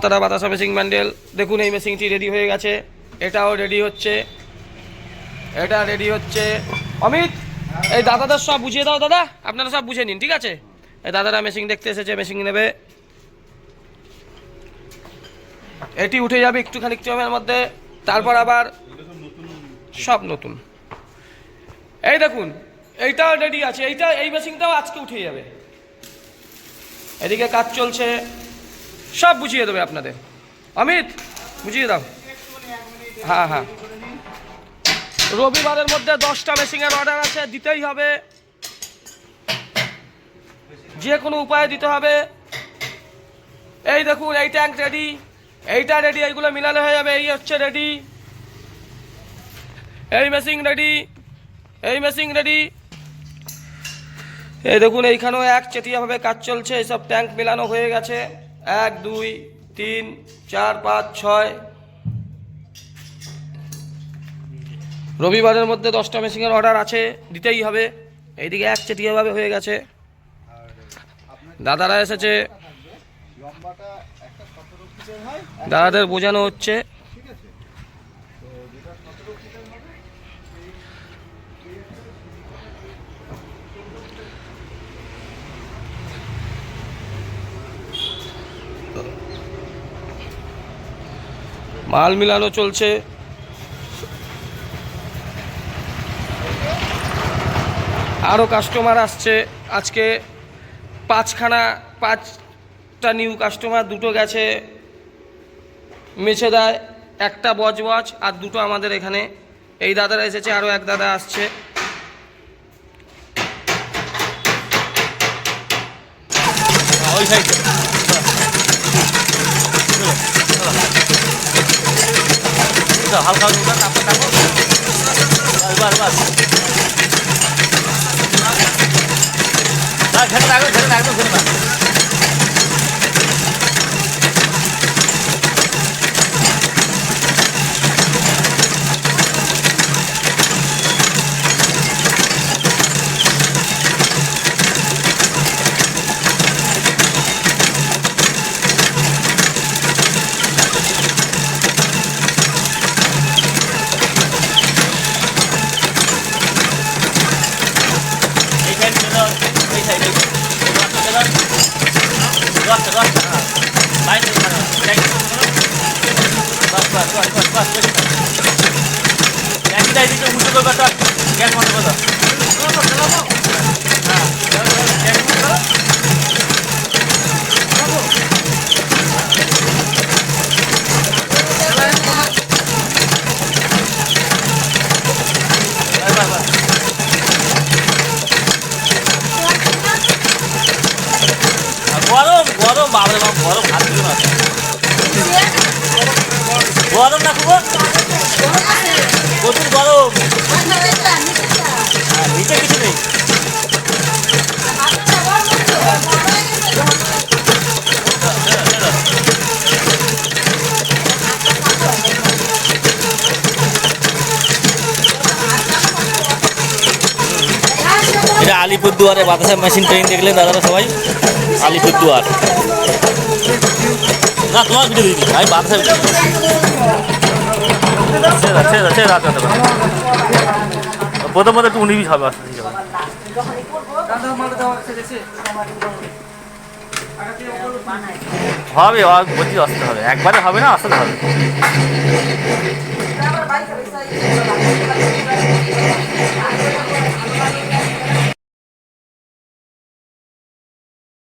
তারা বাতাসা মেশিন ব্যান্ডেল দেখুন, এই মেশিনটি রেডি হয়ে গেছে, এটাও রেডি হচ্ছে, এটা রেডি হচ্ছে। অমিত, এই দাদাদের সব বুঝিয়ে দাও। দাদা আপনারা সব বুঝে নিন, ঠিক আছে? এই দাদারা মেশিন দেখতে এসেছে, মেশিন নেবে। এটি উঠে যাবে একটুখানি সময়ের মধ্যে, তারপর আবার সব নতুন। এই দেখুন এইটাও রেডি আছে, এই মেশিনটাও আজকে উঠে যাবে। এদিকে কাজ চলছে, সব বুঝিয়ে দেবে আপনাদের। অমিত বুঝিয়ে দাও। হ্যাঁ হ্যাঁ, রবিবারের মধ্যে 10টা মেশিনের অর্ডার আছে, দিতেই হবে, যে কোনো উপায়ে দিতে হবে। এই দেখুন এই ট্যাঙ্ক রেডি, এইটা রেডি, এইগুলো মিলালে হয়ে যাবে। এই হচ্ছে রেডি, এই মেশিন রেডি, এই মেশিন রেডি। এই দেখুন এইখানেও একচেটিয়াভাবে কাজ চলছে, এইসব ট্যাঙ্ক মেলানো হয়ে গেছে। 1 2 3 4 5 6, রবিবারের মধ্যে 10টা মেশিনের অর্ডার আছে, দিতেই হবে। এইদিকে একচেটিয়াভাবে হয়ে গেছে, দাদারা এসেছে, দাদাদের বোঝানো হচ্ছে। মাল মিলানো চলছে, আরও কাস্টমার আসছে। আজকে 5টা নিউ কাস্টমার, 2টো গেছে মেছেদায়, 1টা বজবজ আর 2টো আমাদের এখানে। এই দাদারা এসেছে, আরও এক দাদা আসছে। ওই সাইডে হালকা ঝেড়ে রাখবে, ঝেড়ে রাখবে, ঝেড়ে না। গরম গরম বাবরে বাবা, গরম হাত দিল না, গরম না খুব প্রচুর গরম। নিচে কিছু নেই, এটা আলিপুরদুয়ারে বাতাসা মেশিন ট্রেন দেখলেন দাদারা সবাই, আলিপুরদুয়ার। না তোমার ভিডিও দিদি, আমি বাতাসা প্রথম একটু 19-20 হবে, আসতে ঠিক আছে। হবে বলছি, আসতে হবে, একবারে হবে না, আসতে হবে।